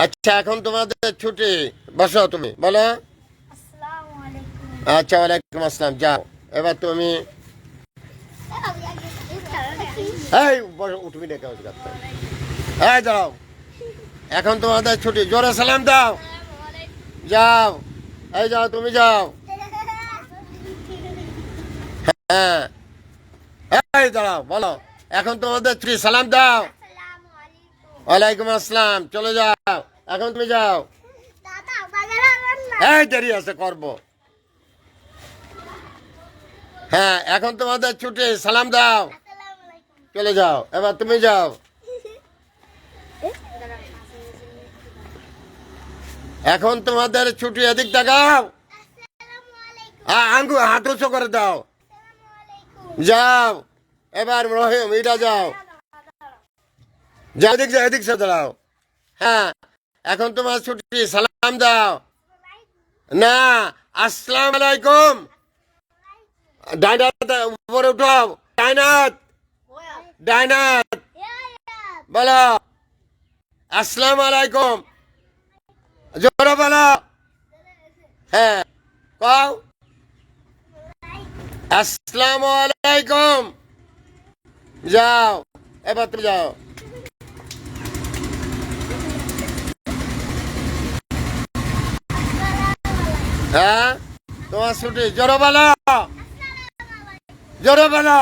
আচ্ছা, এখন তোমাদের ছুটি, বসো, তুমি বলো। আচ্ছা, ওয়ালাইকুম আসসালাম। যাও, এবার তুমি এই বসো, উঠবি না কেউ, এই যাও, এখন তোমাদের ছুটি, জোরে সালাম দাও। যাও, এই যাও, তুমি যাও। হ্যাঁ, এই দাঁড়াও, বলো, এখন তোমাদের ছুটি, সালাম দাও। ওয়ালাইকুম আসসালাম, চলে যাও, এখন তুমি যাও। এই দেরি আছে, করবো। হ্যাঁ, এখন তোমাদের ছুটি, সালাম দাও, চলে যাও, এবার তুমি যাও। এখন তোমাদের ছুটি, এদিক দেখাও, আঙ্গু হাত উঁচু করে দাও। যাও, এবার রহিম, এটা যাও, যাও, এদিক যাও, এদিক সে দাঁড়াও। হ্যাঁ, এখন তোমার ছুটি, সালাম দাও। না, আসসালামু আলাইকুম। ডাইনাত উপরে উঠাও, ডাইনাত, ডাইনাত, বলো আসসালামু আলাইকুম, জোরে বলো। হ্যাঁ, কও আসসালামু আলাইকুম। যাও, এবার তুমি যাও। হ্যাঁ, তোমার ছুটি, জোরে বলো, জোরে বলো।